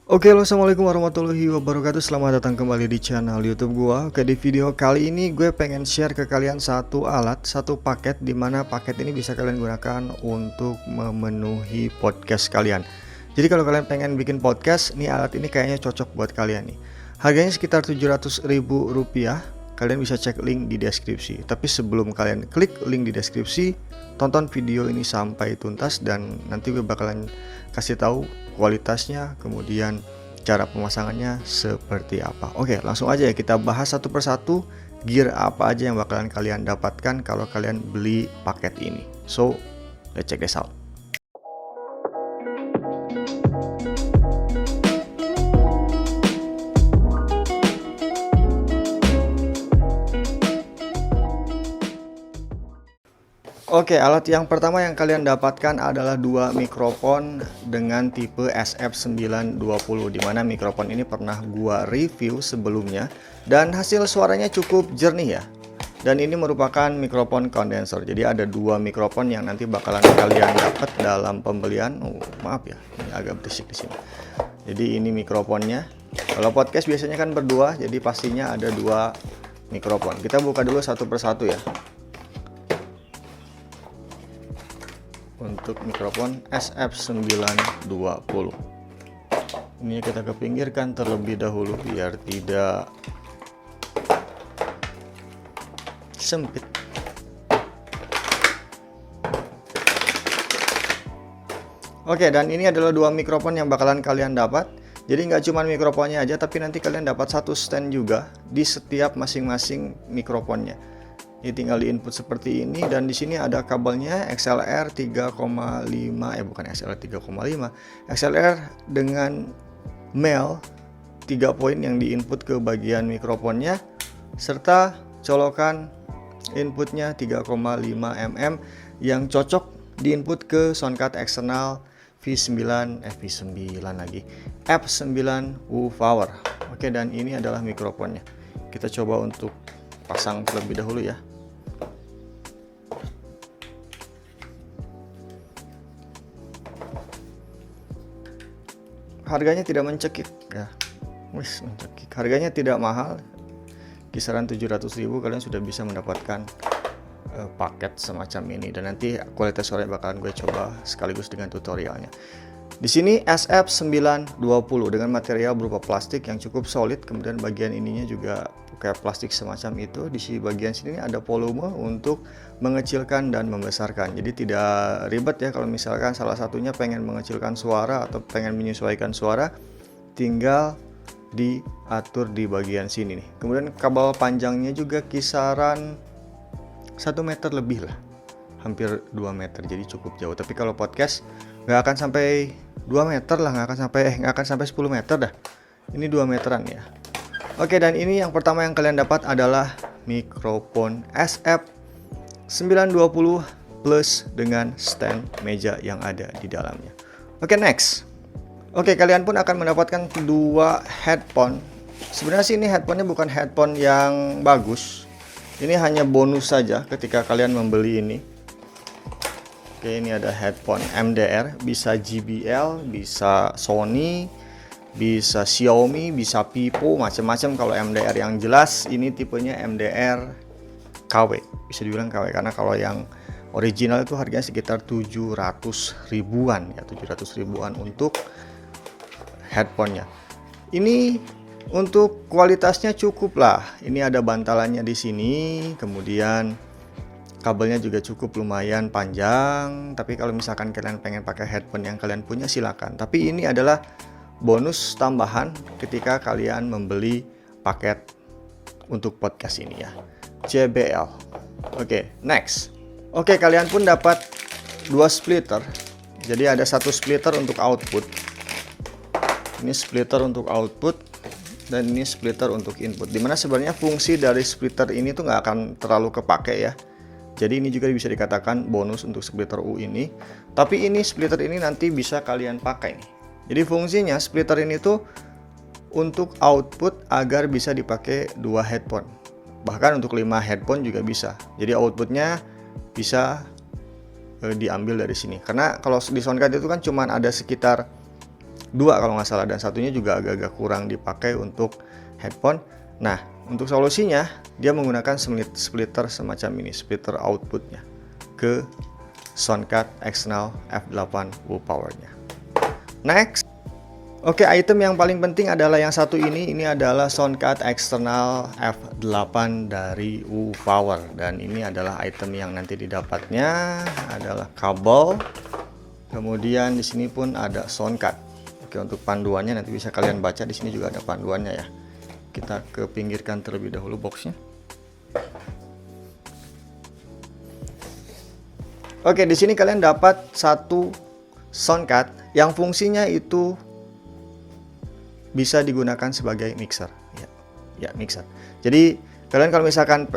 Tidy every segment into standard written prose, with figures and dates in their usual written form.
Oke, halo, assalamualaikum warahmatullahi wabarakatuh. Selamat datang kembali di channel YouTube gua. Oke, di video kali ini gue pengen share ke kalian satu alat, satu paket, dimana paket ini bisa kalian gunakan untuk memenuhi podcast kalian. Jadi kalau kalian pengen bikin podcast, nih alat ini kayaknya cocok buat kalian nih. Harganya sekitar Rp700.000. Kalian bisa cek link di deskripsi. Tapi sebelum kalian klik link di deskripsi, tonton video ini sampai tuntas dan nanti gue bakalan kasih tahu kualitasnya, kemudian cara pemasangannya seperti apa. Oke, langsung aja ya kita bahas satu persatu gear apa aja yang bakalan kalian dapatkan kalau kalian beli paket ini. So, let's check this out. Oke, alat yang pertama yang kalian dapatkan adalah dua mikrofon dengan tipe SF920, dimana mikrofon ini pernah gua review sebelumnya dan hasil suaranya cukup jernih ya. Dan ini merupakan mikrofon kondenser. Jadi ada dua mikrofon yang nanti bakalan kalian dapat dalam pembelian. Maaf ya, ini agak berisik di sini. Jadi ini mikrofonnya. Kalau podcast biasanya kan berdua, jadi pastinya ada dua mikrofon. Kita buka dulu satu persatu ya. Untuk mikrofon SF920 ini kita kepinggirkan terlebih dahulu biar tidak sempit. Oke, dan ini adalah dua mikrofon yang bakalan kalian dapat. Jadi nggak cuma mikrofonnya aja, tapi nanti kalian dapat satu stand juga di setiap masing-masing mikrofonnya. Ini tinggal di input seperti ini, dan di sini ada kabelnya XLR 3,5, bukan XLR 3,5, XLR dengan male 3 poin yang di input ke bagian mikrofonnya, serta colokan inputnya 3,5 mm yang cocok di input ke sound card eksternal V9 lagi F9 Woopower. Oke, dan ini adalah mikrofonnya. Kita coba untuk pasang terlebih dahulu ya. Harganya tidak mencekik ya. Mencekik. Harganya tidak mahal. Kisaran 700.000 kalian sudah bisa mendapatkan paket semacam ini, dan nanti kualitas suaranya bakalan gue coba sekaligus dengan tutorialnya. Di sini SF920 dengan material berupa plastik yang cukup solid, kemudian bagian ininya juga kayak plastik semacam itu. Di sini bagian sini ada volume untuk mengecilkan dan membesarkan. Jadi tidak ribet ya kalau misalkan salah satunya pengen mengecilkan suara atau pengen menyesuaikan suara, tinggal diatur di bagian sini nih. Kemudian kabel panjangnya juga kisaran 1 meter lebih lah, hampir 2 meter, jadi cukup jauh. Tapi kalau podcast nggak akan sampai 2 meter lah, nggak akan sampai 10 meter dah. Ini 2 meteran ya. Oke, dan ini yang pertama yang kalian dapat adalah mikrofon SF920 plus dengan stand meja yang ada di dalamnya. Oke, next. Oke, kalian pun akan mendapatkan dua headphone. Sebenarnya sih ini headphone-nya bukan headphone yang bagus. Ini hanya bonus saja ketika kalian membeli ini. Oke, ini ada headphone MDR, bisa JBL, bisa Sony, bisa Xiaomi, bisa Vivo, macam-macam. Kalau MDR yang jelas ini tipenya MDR KW, bisa dibilang KW, karena kalau yang original itu harganya sekitar 700 ribuan ya, 700 ribuan untuk headphone-nya. Ini untuk kualitasnya cukup lah. Ini ada bantalannya di sini, kemudian kabelnya juga cukup lumayan panjang. Tapi kalau misalkan kalian pengen pakai headphone yang kalian punya, silakan. Tapi ini adalah bonus tambahan ketika kalian membeli paket untuk podcast ini ya, JBL. Oke, next. Oke, kalian pun dapat dua splitter. Jadi ada satu splitter untuk output. Ini splitter untuk output, dan ini splitter untuk input, dimana sebenarnya fungsi dari splitter ini tuh nggak akan terlalu kepake ya. Jadi ini juga bisa dikatakan bonus untuk splitter U ini. Tapi ini splitter ini nanti bisa kalian pakai nih. Jadi fungsinya splitter ini tuh untuk output agar bisa dipakai dua headphone, bahkan untuk 5 headphone juga bisa. Jadi outputnya bisa diambil dari sini, karena kalau di soundcard itu kan cuma ada sekitar dua kalau nggak salah, dan satunya juga agak-agak kurang dipakai untuk headphone. Nah, untuk solusinya dia menggunakan splitter semacam ini, splitter outputnya ke Soundcard eksternal F8 Powernya. Next, oke, item yang paling penting adalah yang satu ini. Ini adalah Soundcard eksternal F8 dari Power, dan ini adalah item yang nanti didapatnya adalah kabel. Kemudian di sini pun ada Soundcard. Oke, untuk panduannya nanti bisa kalian baca, di sini juga ada panduannya ya. Kita ke pinggirkan terlebih dahulu boxnya. Oke, di sini kalian dapat satu Soundcard yang fungsinya itu bisa digunakan sebagai mixer. Ya, mixer. Jadi kalian kalau misalkan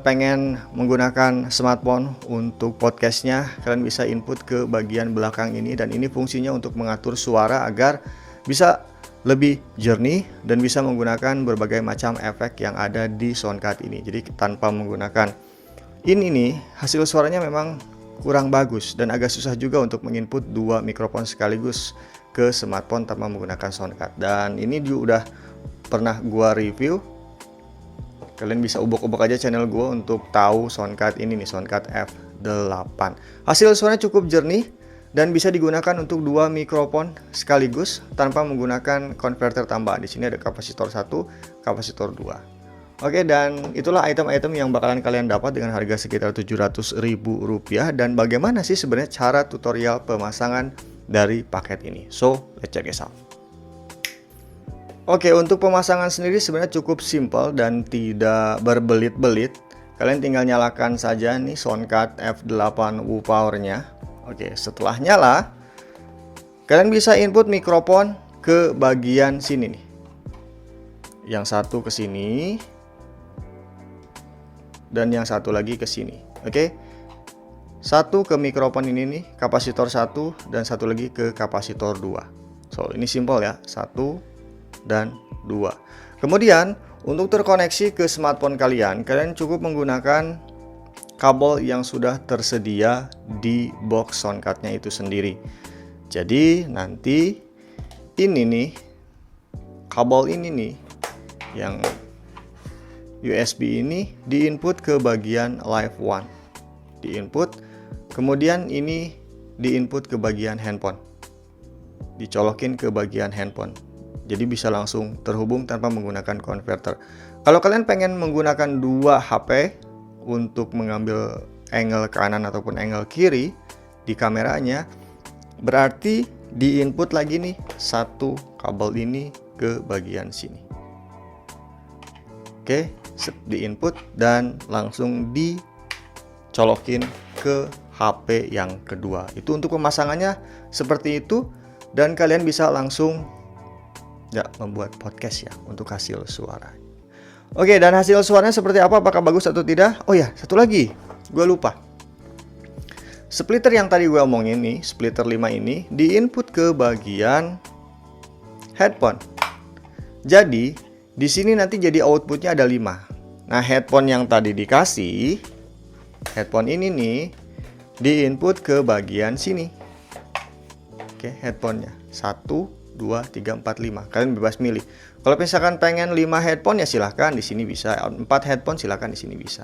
pengen menggunakan smartphone untuk podcastnya, kalian bisa input ke bagian belakang ini, dan ini fungsinya untuk mengatur suara agar bisa lebih jernih dan bisa menggunakan berbagai macam efek yang ada di Soundcard ini. Jadi tanpa menggunakan ini nih, hasil suaranya memang kurang bagus dan agak susah juga untuk menginput dua mikrofon sekaligus ke smartphone tanpa menggunakan Soundcard. Dan ini juga udah pernah gua review. Kalian bisa ubok-ubok aja channel gua untuk tahu Soundcard ini nih, Soundcard F8. Hasil suaranya cukup jernih dan bisa digunakan untuk dua mikrofon sekaligus tanpa menggunakan konverter tambahan. Di sini ada kapasitor 1, kapasitor 2. Oke, dan itulah item-item yang bakalan kalian dapat dengan harga sekitar Rp700.000. Dan bagaimana sih sebenarnya cara tutorial pemasangan dari paket ini? So, let's check this out. Oke, untuk pemasangan sendiri sebenarnya cukup simple dan tidak berbelit-belit. Kalian tinggal nyalakan saja nih Soundcard F8 Powernya. Oke, setelah nyala, kalian bisa input mikrofon ke bagian sini nih. Yang satu ke sini dan yang satu lagi ke sini. Oke. Satu ke mikrofon ini nih, kapasitor 1, dan satu lagi ke kapasitor 2. So, ini simple ya, 1 dan 2. Kemudian, untuk terkoneksi ke smartphone kalian cukup menggunakan kabel yang sudah tersedia di box Soundcard-nya itu sendiri. Jadi, nanti ini nih, kabel ini nih, yang USB ini diinput ke bagian Live One, diinput, kemudian ini diinput ke bagian handphone, dicolokin ke bagian handphone, jadi bisa langsung terhubung tanpa menggunakan konverter. Kalau kalian pengen menggunakan dua HP untuk mengambil angle kanan ataupun angle kiri di kameranya, berarti diinput lagi nih satu kabel ini ke bagian sini. Oke, diinput dan langsung dicolokin ke HP yang kedua. Itu untuk pemasangannya seperti itu, dan kalian bisa langsung membuat podcast ya untuk hasil suara. Oke, dan hasil suaranya seperti apa? Apakah bagus atau tidak? Oh ya, satu lagi, gue lupa. Splitter yang tadi gue omongin nih, splitter 5 ini diinput ke bagian headphone. Jadi di sini nanti jadi outputnya ada 5. Nah, headphone yang tadi dikasih, headphone ini nih, diinput ke bagian sini. Oke, headphonenya 1, 2, 3, 4, 5. Kalian bebas milih. Kalau misalkan pengen 5 headphone ya silahkan di sini bisa. 4 headphone silahkan di sini bisa.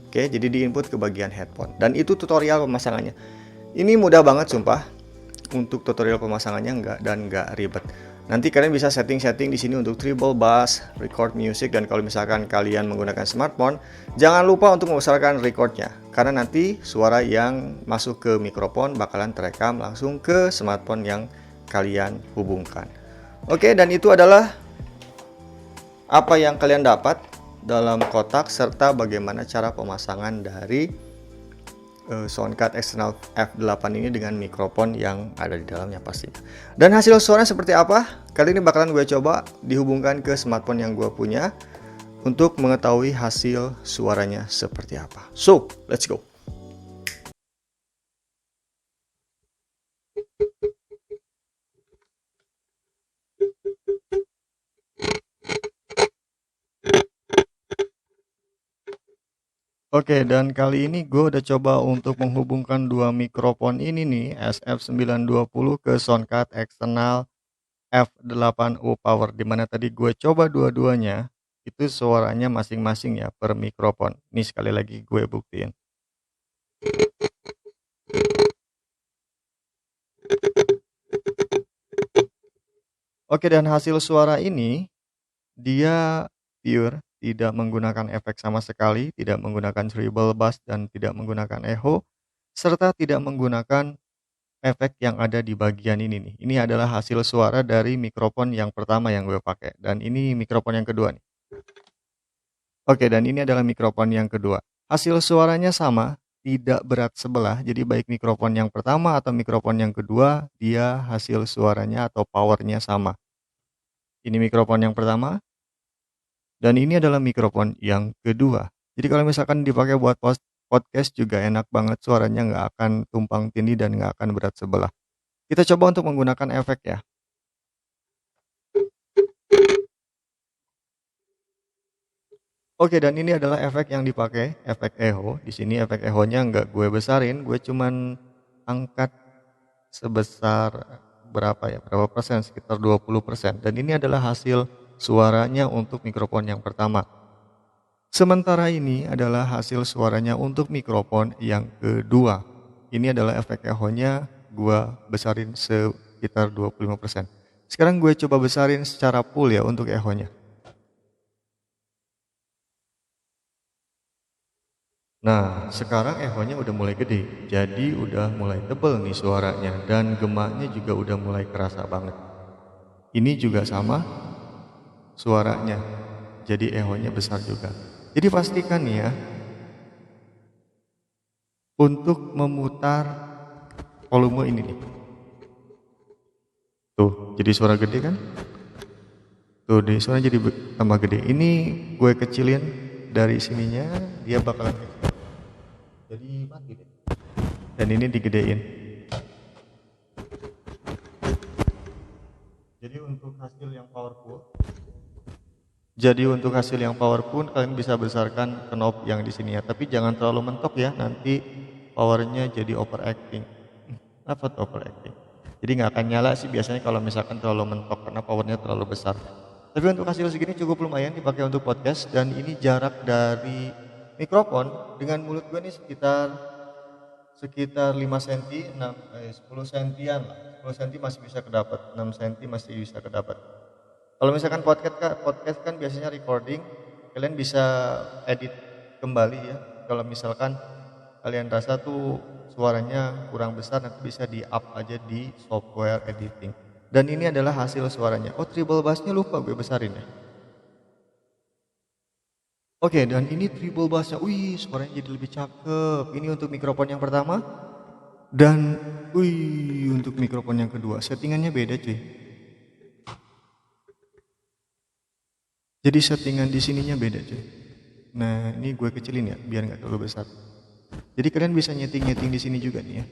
Oke, jadi diinput ke bagian headphone. Dan itu tutorial pemasangannya. Ini mudah banget sumpah. Untuk tutorial pemasangannya nggak ribet. Nanti kalian bisa setting-setting di sini untuk treble, bass, record music, dan kalau misalkan kalian menggunakan smartphone, jangan lupa untuk membesarkan recordnya, karena nanti suara yang masuk ke mikrofon bakalan terekam langsung ke smartphone yang kalian hubungkan. Oke, dan itu adalah apa yang kalian dapat dalam kotak serta bagaimana cara pemasangan dari Soundcard eksternal F8 ini dengan mikrofon yang ada di dalamnya pastinya. Dan hasil suaranya seperti apa? Kali ini bakalan gue coba dihubungkan ke smartphone yang gue punya untuk mengetahui hasil suaranya seperti apa. So, let's go. Oke, dan kali ini gue udah coba untuk menghubungkan dua mikrofon ini nih, SF920 ke Soundcard eksternal F8U Power, dimana tadi gue coba dua-duanya, itu suaranya masing-masing ya per mikrofon. Ini sekali lagi gue buktiin. Oke, dan hasil suara ini dia pure, tidak menggunakan efek sama sekali, tidak menggunakan treble bass dan tidak menggunakan echo, serta tidak menggunakan efek yang ada di bagian ini nih. Ini adalah hasil suara dari mikrofon yang pertama yang gue pakai, dan ini mikrofon yang kedua nih. Oke, dan ini adalah mikrofon yang kedua. Hasil suaranya sama, tidak berat sebelah. Jadi baik mikrofon yang pertama atau mikrofon yang kedua, dia hasil suaranya atau powernya sama. Ini mikrofon yang pertama, dan ini adalah mikrofon yang kedua. Jadi kalau misalkan dipakai buat podcast juga enak banget, suaranya nggak akan tumpang tindih dan nggak akan berat sebelah. Kita coba untuk menggunakan efek ya. Oke, dan ini adalah efek yang dipakai, efek echo. Di sini efek echo-nya nggak gue besarin, gue cuman angkat sebesar berapa persen, sekitar 20%. Dan ini adalah hasil suaranya untuk mikrofon yang pertama. Sementara ini adalah hasil suaranya untuk mikrofon yang kedua. Ini adalah efek echo-nya, gue besarin sekitar 25%. Sekarang gue coba besarin secara full ya untuk echo-nya. Nah, sekarang echo-nya udah mulai gede, jadi udah mulai tebel nih suaranya, dan gemaknya juga udah mulai kerasa banget. Ini juga sama suaranya, jadi echo-nya besar juga. Jadi pastikan nih ya, untuk memutar volume ini nih. Tuh, jadi suara gede kan? Tuh deh, suaranya jadi tambah gede. Ini gue kecilin dari sininya, dia bakalan kecil. Jadi mati deh. Dan ini digedein. Jadi untuk hasil yang powerful, kalian bisa besarkan knob yang di sini ya. Tapi jangan terlalu mentok ya, nanti powernya jadi overacting. Apa tuh overacting? Jadi nggak akan nyala sih biasanya kalau misalkan terlalu mentok karena powernya terlalu besar. Tapi untuk hasil segini cukup lumayan dipakai untuk podcast, dan ini jarak dari mikrofon dengan mulut gue nih sekitar 5 cm, 10 cm lah. 10 cm masih bisa kedapat, 6 cm masih bisa kedapat. Kalau misalkan podcast kan biasanya recording, kalian bisa edit kembali ya. Kalau misalkan kalian rasa tuh suaranya kurang besar, nanti bisa di up aja di software editing. Dan ini adalah hasil suaranya. Oh, treble bassnya lupa gue besarin ya. Oke, dan ini treble bassnya, wih, suaranya jadi lebih cakep. Ini untuk mikrofon yang pertama, dan wih, untuk mikrofon yang kedua. Settingannya beda cuy. Jadi settingan di sininya beda cuy. Nah, ini gue kecilin ya, biar nggak terlalu besar. Jadi kalian bisa nyeting di sini juga nih ya.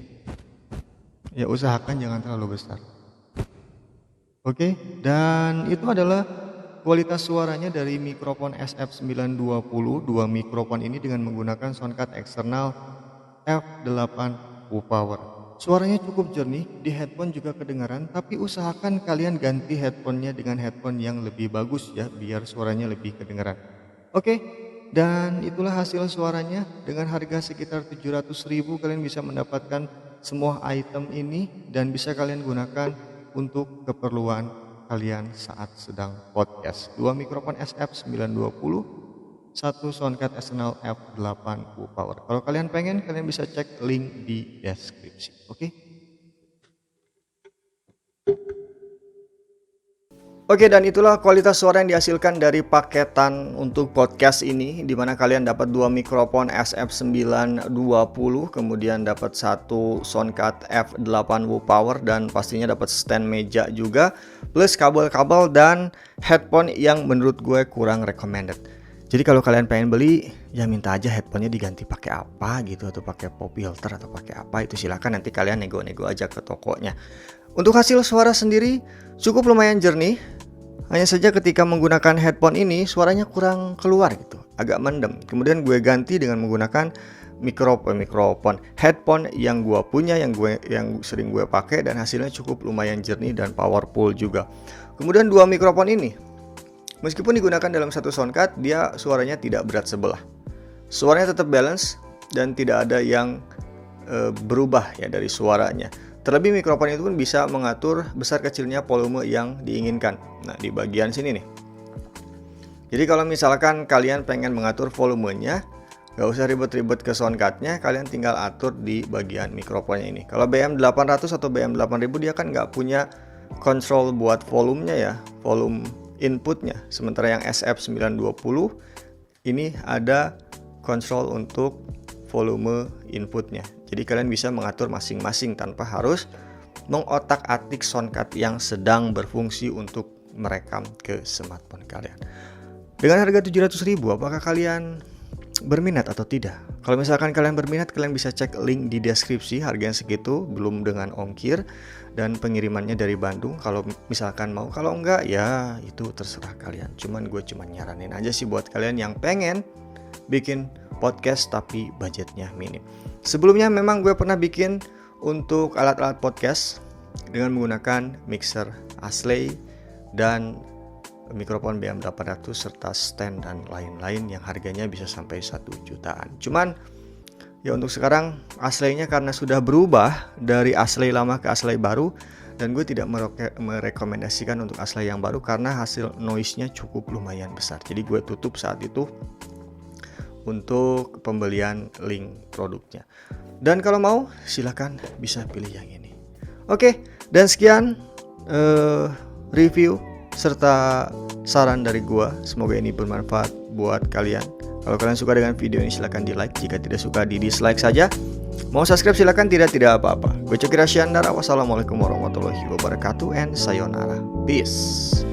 Ya usahakan jangan terlalu besar. Oke, dan itu adalah kualitas suaranya dari mikrofon SF920. Dua mikrofon ini dengan menggunakan soundcard eksternal F8U Power. Suaranya cukup jernih, di headphone juga kedengaran, tapi usahakan kalian ganti headphone-nya dengan headphone yang lebih bagus ya, biar suaranya lebih kedengaran. Oke, dan itulah hasil suaranya. Dengan harga sekitar 700.000 kalian bisa mendapatkan semua item ini dan bisa kalian gunakan untuk keperluan kalian saat sedang podcast. Dua mikrofon SF920, satu soundcard eksternal F8U Power. Kalau kalian pengen, kalian bisa cek link di deskripsi. Oke? Oke, dan itulah kualitas suara yang dihasilkan dari paketan untuk podcast ini, di mana kalian dapat dua mikrofon SF920, kemudian dapat satu soundcard F8U Power, dan pastinya dapat stand meja juga, plus kabel-kabel dan headphone yang menurut gue kurang recommended. Jadi kalau kalian pengen beli, ya minta aja headphone-nya diganti pakai apa gitu, atau pakai pop filter atau pakai apa, itu silakan nanti kalian nego-nego aja ke tokonya. Untuk hasil suara sendiri cukup lumayan jernih. Hanya saja ketika menggunakan headphone ini suaranya kurang keluar gitu, agak mendem. Kemudian gue ganti dengan menggunakan mikrofon headphone yang gua punya, yang sering gue pakai, dan hasilnya cukup lumayan jernih dan powerful juga. Kemudian dua mikrofon ini, meskipun digunakan dalam satu soundcard, dia suaranya tidak berat sebelah. Suaranya tetap balance dan tidak ada yang berubah ya dari suaranya. Terlebih mikrofon itu pun bisa mengatur besar kecilnya volume yang diinginkan. Nah, di bagian sini nih. Jadi kalau misalkan kalian pengen mengatur volumenya, gak usah ribet-ribet ke soundcardnya, kalian tinggal atur di bagian mikrofonnya ini. Kalau BM800 atau BM8000 dia kan gak punya kontrol buat volumenya ya, volume inputnya. Sementara yang SF920 ini ada kontrol untuk volume inputnya. Jadi kalian bisa mengatur masing-masing tanpa harus mengotak-atik soundcard yang sedang berfungsi untuk merekam ke smartphone kalian. Dengan harga 700.000, apakah kalian berminat atau tidak? Kalau misalkan kalian berminat, kalian bisa cek link di deskripsi. Harganya segitu, belum dengan ongkir, dan pengirimannya dari Bandung. Kalau misalkan mau, kalau enggak ya itu terserah kalian. Gue cuma nyaranin aja sih buat kalian yang pengen bikin podcast tapi budgetnya minim. Sebelumnya memang gue pernah bikin untuk alat-alat podcast dengan menggunakan mixer Ashley dan mikrofon BM800 serta stand dan lain-lain yang harganya bisa sampai 1 jutaan. Cuman ya untuk sekarang Ashley-nya karena sudah berubah dari Ashley lama ke Ashley baru, dan gue tidak merekomendasikan untuk Ashley yang baru karena hasil noise-nya cukup lumayan besar. Jadi gue tutup saat itu untuk pembelian link produknya. Dan kalau mau silahkan bisa pilih yang ini. Oke, dan sekian review serta saran dari gua. Semoga ini bermanfaat buat kalian. Kalau kalian suka dengan video ini silahkan di like, jika tidak suka di dislike saja. Mau subscribe silahkan, tidak apa-apa. Gue Coki Rasyandar. Wassalamualaikum warahmatullahi wabarakatuh and sayonara. Peace.